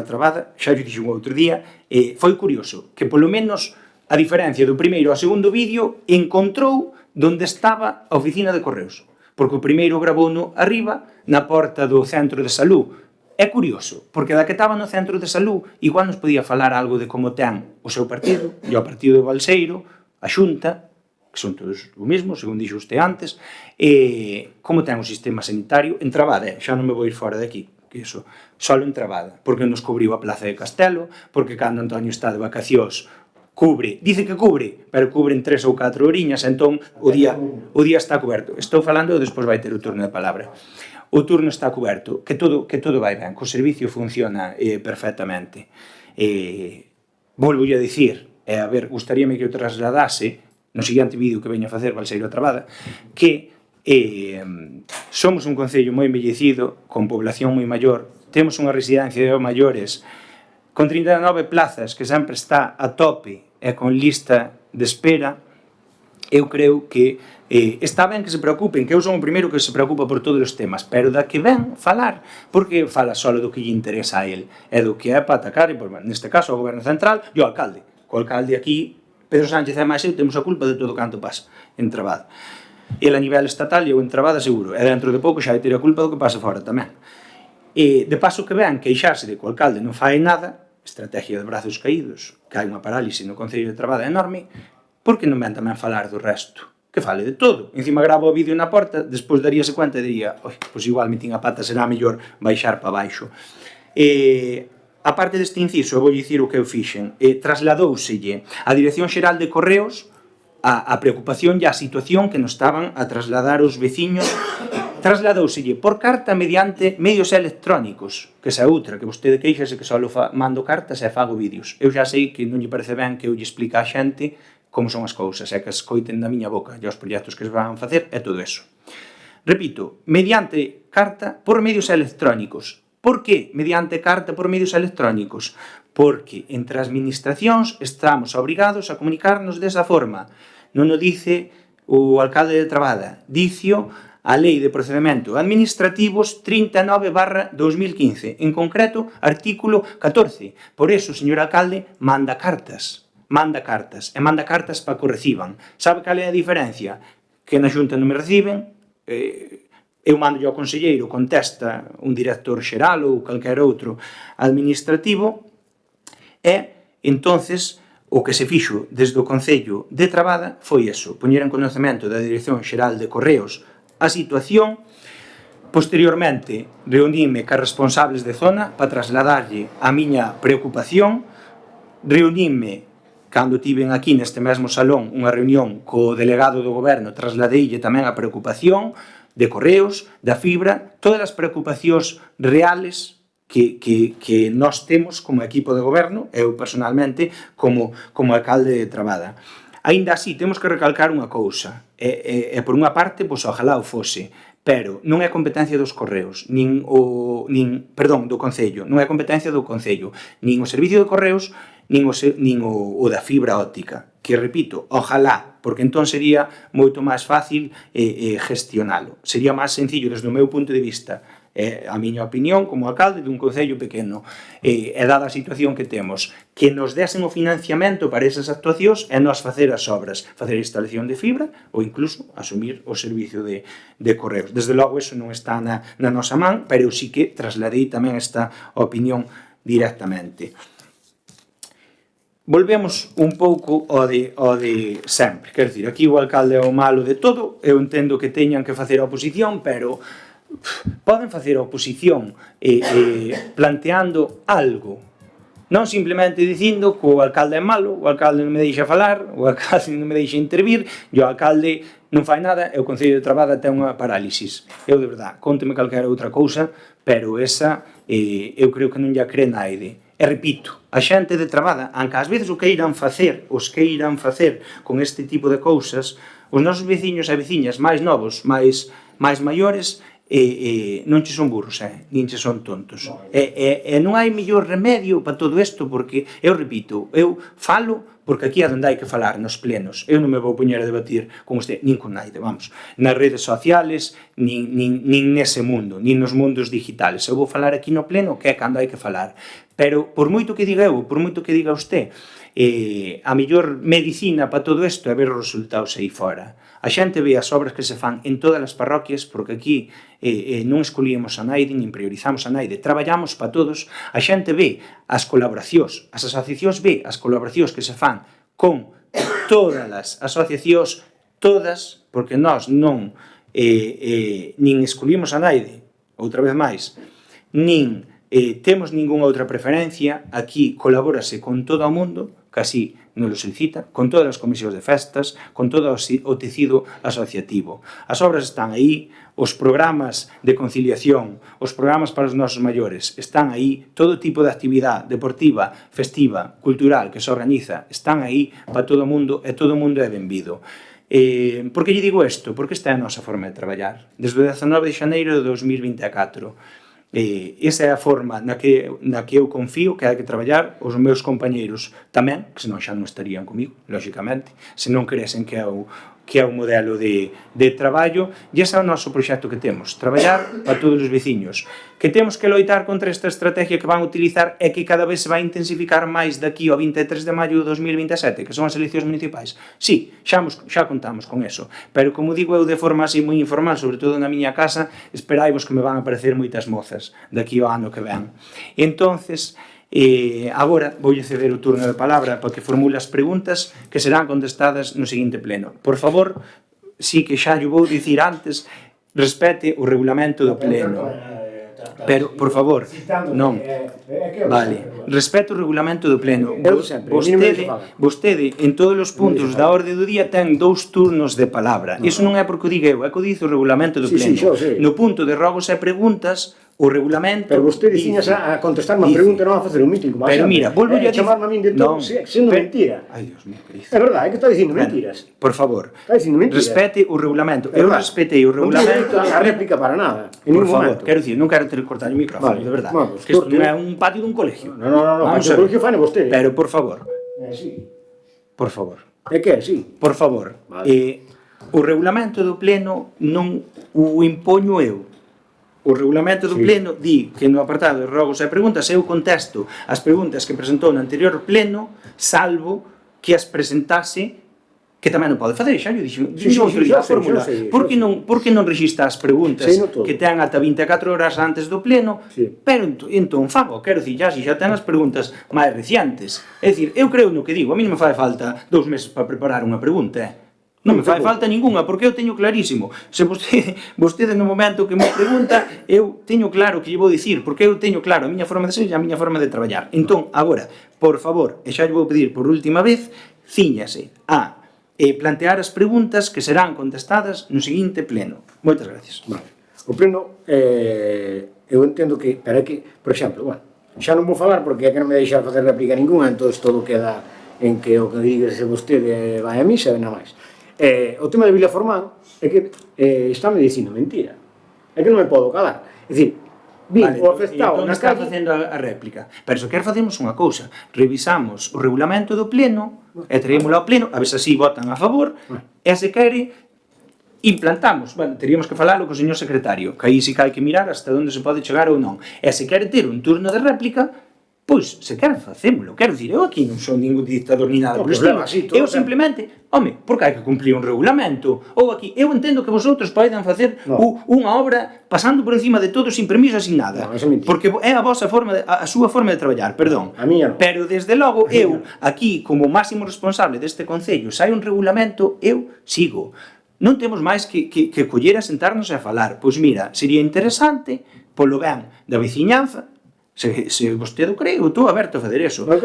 [SPEAKER 1] Trabada, xa lle dixo un outro día, foi curioso, que polo menos a diferencia do primeiro ao segundo vídeo encontrou onde estaba a oficina de correos, porque o primeiro grabouno arriba, na porta do centro de salud. É curioso, porque da que estaba no centro de salud, igual nos podía falar algo de como ten o seu partido, e o partido de Balseiro, a Xunta, que son todos o mesmo, según dixo usted antes, e como ten o sistema sanitario en Trabada, xa non me vou ir fora de aquí, que iso, solo en Trabada, porque nos cubriu a Plaza de Castelo, porque cando Antonio está de vacacións, cubre, dice que cubre, pero cubren 3 ou 4 horiñas, entón o día está coberto. Estou falando, despois vai ter o turno de palabra. O turno está coberto, que todo vai ben, que o servicio funciona perfectamente. Volvo a dicir, a ver, gustaríame que o trasladase no seguinte vídeo que veño a facer Balseiro a Trabada, que somos un concello moi embellecido, con población moi maior, temos unha residencia de maiores, con 39 plazas, que sempre está a tope e con lista de espera. Eu creo que está ben que se preocupen, que eu son o primeiro que se preocupa por todos os temas, pero da que ven falar, porque fala só do que lle interesa a él, e do que é para atacar, e, neste caso, ao Goberno Central e ao alcalde. O alcalde aquí, Pedro Sánchez e máis eu, temos a culpa de todo canto pasa en Trabada. Ele a nivel estatal e eu en Trabada seguro, e dentro de pouco xa vai ter a culpa do que pasa fora tamén. E de paso que ven queixarse de que o alcalde non fai nada, estrategia de brazos caídos, que hai unha parálise no Concello de Trabada enorme, por que non ven tamén falar do resto? Que fale de todo. Encima gravo o vídeo na porta, despois daríase cuenta e diría, pois igual metín a pata, será mellor baixar para baixo. A parte deste inciso, vou dicir o que eu fixen. Trasladóuselle a Dirección Xeral de Correos a preocupación e a situación que nos estaban a trasladar os veciños. Trasladóuselle por carta mediante medios electrónicos, que esa outra, que vostede queixase que só mando cartas e fago vídeos. Eu xa sei que non lle parece ben que eu lle explique á xente como son as cousas, e que escoiten da miña boca e os proxectos que se van facer e todo eso. Repito, mediante carta por medios electrónicos. Por que mediante carta por medios electrónicos? Porque entre as administracións estamos obrigados a comunicarnos desa forma. Non o dice o alcalde de Trabada, dicio a Lei de Procedimento Administrativos 39/2015, en concreto, artículo 14. Por eso, señor alcalde, manda cartas, e manda cartas para que o reciban. Sabe cal é a diferencia? Que na Xunta non me reciben, eu mando ao conselleiro, contesta un director xeral ou calquer outro administrativo, e, entonces, o que se fixo desde o Concello de Trabada foi eso, poñer en conocemento da Dirección Xeral de Correos a situación. Posteriormente, reuníme cas responsables de zona para trasladarlle a miña preocupación, reuníme, cando tiven aquí neste mesmo salón unha reunión co delegado do goberno, trasladeille tamén a preocupación de correos, da fibra, todas as preocupacións reales que nós temos como equipo de goberno, eu personalmente, como alcalde de Trabada. Aínda así, temos que recalcar unha cousa, e por unha parte, pois ojalá o fose, pero non é competencia dos correos, do Concello, non é competencia do Concello, nin o servicio de correos, nin o da fibra óptica, que, repito, ojalá, porque entón sería moito máis fácil gestionalo. Sería máis sencillo desde o meu punto de vista, a miña opinión como alcalde dun concello pequeno, e dada a situación que temos, que nos desen o financiamento para esas actuacións e nos facer as obras, facer a instalación de fibra ou incluso asumir o servicio de correos. Desde logo, eso non está na nosa man, pero eu sí que trasladei tamén esta opinión directamente. Volvemos un pouco ao de sempre, quer dizer, aquí o alcalde é o malo de todo, eu entendo que teñan que facer a oposición, pero poden facer a oposición planteando algo, non simplemente dicindo que o alcalde é malo, o alcalde non me deixa falar, o alcalde non me deixa intervir, e o alcalde non fai nada e o Concello de Trabada ten unha parálisis. Eu, de verdad, conteme calquera outra cousa, pero esa eu creo que non lla cree naide. E repito, a xente de Trabada, aunque ás veces os que irán facer con este tipo de cousas, os nosos veciños e veciñas máis novos, máis maiores, non che son burros, nin che son tontos. E non hai mellor remedio para todo isto, porque, eu repito, eu falo porque aquí é onde hai que falar nos plenos. Eu non me vou poñer a debatir con usted, nin con naide, vamos, nas redes sociales, nin nese mundo, nin nos mundos digitales. Eu vou falar aquí no pleno, que é cando hai que falar. Pero, por moito que diga eu, por moito que diga usted, a mellor medicina para todo isto é ver os resultados aí fora. A xente ve as obras que se fan en todas as parroquias, porque aquí non escolhíamos a naide, nin priorizamos a naide, traballamos para todos, a xente ve as colaboracións, as asociacións ve as colaboracións que se fan con todas as asociacións, todas, porque nós non nin escolhimos a naide, outra vez máis, nin temos ningunha outra preferencia, aquí colabórase con todo o mundo, casi nos lo solicita, con todas as comisións de festas, con todo o tecido asociativo. As obras están aí, os programas de conciliación, os programas para os nosos maiores están aí, todo tipo de actividade deportiva, festiva, cultural que se organiza, están aí para todo o mundo e todo o mundo é benvido. Por que lle digo isto? Porque esta é a nosa forma de traballar. Desde o 19 de xaneiro de 2024, esa é a forma na que eu confío que hai que traballar os meus compañeiros tamén, que senón xa non estarían comigo, lógicamente, se non cresen que é o modelo de traballo, e ese é o noso proxecto que temos, traballar para todos os veciños. Que temos que loitar contra esta estrategia que van utilizar e que cada vez se vai intensificar máis daqui ao 23 de maio de 2027, que son as eleccións municipais. Sí, xa contamos con eso, pero como digo eu de forma así moi informal, sobre todo na miña casa, esperaivos que me van a aparecer moitas mozas daqui ao ano que ven. Entonces, agora voulle ceder o turno de palabra para que formule as preguntas que serán contestadas no seguinte pleno. Por favor, sí que xa lle vou dicir antes, respete o regulamento do pleno. Pero, por favor, non. Vale, respeto o regulamento do pleno. Vostede, en todos os puntos da orde do día, ten 2 turnos de palabra. Iso non é porque o diga eu, é que o dice o regulamento do pleno. No punto de rogos e preguntas, o regulamento...
[SPEAKER 3] Pero vostede dice a contestarme a pregunta, non a facer un mítico.
[SPEAKER 1] Pero mira, volvo a
[SPEAKER 3] chamarme a min de todo, sendo mentira.
[SPEAKER 1] Ai, Dios mío, que dice.
[SPEAKER 3] É verdade, é que está dicindo mentiras.
[SPEAKER 1] Por favor,
[SPEAKER 3] respete
[SPEAKER 1] o regulamento. Eu respetei o regulamento.
[SPEAKER 3] Non a réplica para nada.
[SPEAKER 1] Por favor, quero dicir, non quero ter que cortar o micrófono, de verdade. Que isto non é un patio dun colegio.
[SPEAKER 3] Non, patio dun colegio fane vostede.
[SPEAKER 1] Pero, por favor.
[SPEAKER 3] Sí.
[SPEAKER 1] Por favor.
[SPEAKER 3] É que sí.
[SPEAKER 1] Por favor. O regulamento do pleno non o impoño eu. O regulamento do pleno di que no apartado de rogos e preguntas eu contesto as preguntas que presentou no anterior pleno, salvo que as presentase, que tamén non pode facer, xa lle dixo a fórmula. Por que non rexistra as preguntas que ten ata 24 horas antes do pleno? Pero entón fago, quero dicir, xa ten as preguntas máis recientes. É dicir, eu creo no que digo, a mí non me fai falta 2 meses para preparar unha pregunta, non me fai falta ningunha, porque eu teño clarísimo. Se vostede no momento que me pregunta, eu teño claro que lle vou dicir, porque eu teño claro a miña forma de ser e a miña forma de traballar. Entón, agora, por favor, e xa lle vou pedir por última vez, cíñase a plantear as preguntas que serán contestadas no seguinte pleno. Moitas gracias.
[SPEAKER 3] O pleno, eu entendo que, pero é que, por exemplo, xa non vou falar porque é que non me deixa facer réplica ninguna, entón todo queda en que o que digas vostede vai a misa e nada máis. O tema de Vilaformán é que está me dicindo mentira, é que non me podo calar, é dicir, vi o afectado
[SPEAKER 1] na calle facendo a réplica, pero se quer facemos unha cousa, revisamos o regulamento do pleno e traímoslo ao pleno, a ver se así votan a favor, e se quere implantamos, teríamos que falalo co señor secretario, que aí sí que hai que mirar hasta onde se pode chegar ou non, e se quere ter un turno de réplica, pois, se quer facémolo, quero dicir, eu aquí non son ningún dictador ni nada por estilo, eu simplemente, porque hai que cumplir un regulamento, ou aquí, eu entendo que vosotros poden facer unha obra pasando por encima de todo, sin permiso e sin nada, porque é a vosa forma, a súa forma de traballar, perdón, pero desde logo, eu, aquí, como máximo responsable deste concello, se hai un regulamento, eu sigo, non temos máis que coller a sentarnos e a falar, pois mira, sería interesante, polo ben da veciñanza, se vostede o cree, eu estou aberto a fazer eso.
[SPEAKER 3] Pois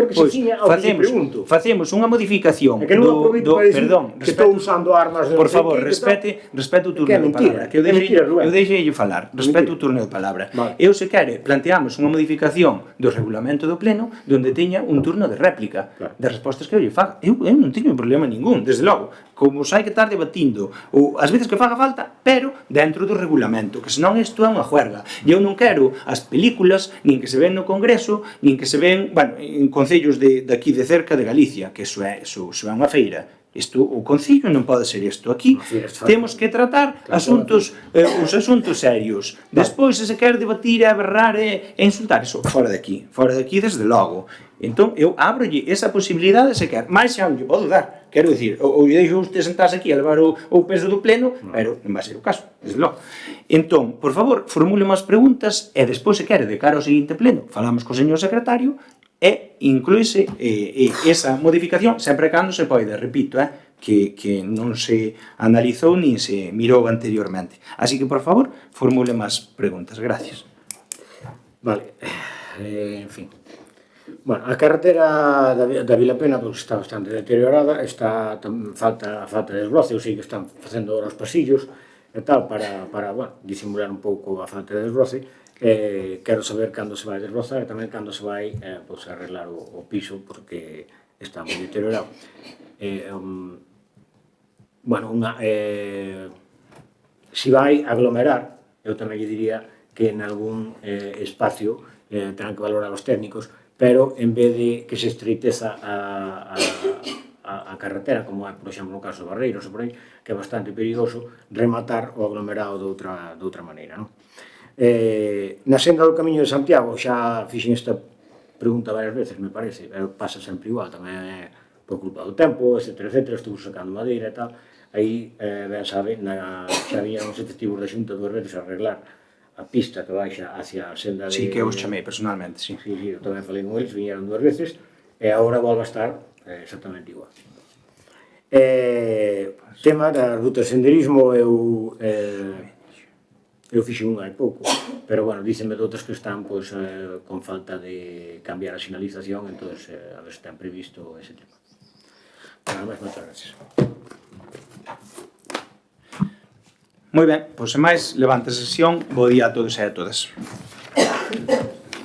[SPEAKER 1] facemos unha modificación
[SPEAKER 3] do perdón, que estou usando armas.
[SPEAKER 1] Por favor, respete o turno de palabra, que eu deixei falar, respete o turno de palabra. Eu, se quere, planteamos unha modificación do regulamento do pleno onde teña un turno de réplica das respostas que eu lle faga. Eu non teño problema ningún, desde logo, como hai que estar debatindo, ou as veces que faga falta, pero dentro do regulamento, que senón isto é unha juerga. E eu non quero as películas, nin que se ven no Congreso, nin que se ven, bueno, en concellos de aquí de cerca de Galicia, que eso é unha feira. Isto, o Concello non pode ser isto. Aquí temos que tratar asuntos, os asuntos serios. Despois, se se quer debatir, berrar e insultar, iso fora de aquí desde logo. Entón, eu abrolle esa posibilidade se quer, máis xa non lle podo dar. Quero dicir, ou lle deixo usted sentarse aquí a levar o peso do pleno, pero non vai ser o caso, desde logo. Entón, por favor, formule máis preguntas e despois, se quere, de cara ao seguinte pleno, falamos co señor secretario e incluíse esa modificación sempre cando se pode, repito, que non se analizou nin se mirou anteriormente. Así que, por favor, formule máis preguntas. Gracias.
[SPEAKER 3] Vale, en fin. Bueno, a carretera da Vilapena pues, está bastante deteriorada, falta de desbroce, ou sei que están facendo ahora os pasillos e tal para bueno, disimular un pouco a falta de desbroce. Quero saber cando se vai desbrozar e tamén cando se vai pues, arreglar o piso porque está moi deteriorado. Bueno, se vai aglomerar, eu tamén lle diría que en algún espacio terán que valorar os técnicos, pero en vez de que se estreiteza a carretera, como é, por exemplo, no caso de Barreiros ou por aí, que é bastante perigoso, rematar o aglomerado de outra maneira, non? Na senda do Camiño de Santiago xa fixen esta pregunta varias veces, me parece, pasa sempre igual, tamén é por culpa do tempo, etcétera, estuvo sacando madeira e tal, aí, ben sabe, xa viñan os efectivos da Xunta 2 veces a arreglar a pista que baixa hacia a senda de...
[SPEAKER 1] Sí, que eu chamei personalmente, sí.
[SPEAKER 3] Sí, eu tamén falei con eles, viñeron 2 veces, e agora volve a estar exactamente igual. Tema da ruta de senderismo, eu fixe unha hai pouco, pero, bueno, dícenme de outras que están, pois, con falta de cambiar a sinalización, entón, a ver se ten previsto ese tema. Nada máis, moitas gracias.
[SPEAKER 1] Moi ben, pois, sen máis, levante a sesión. Bo día a todos e a todas.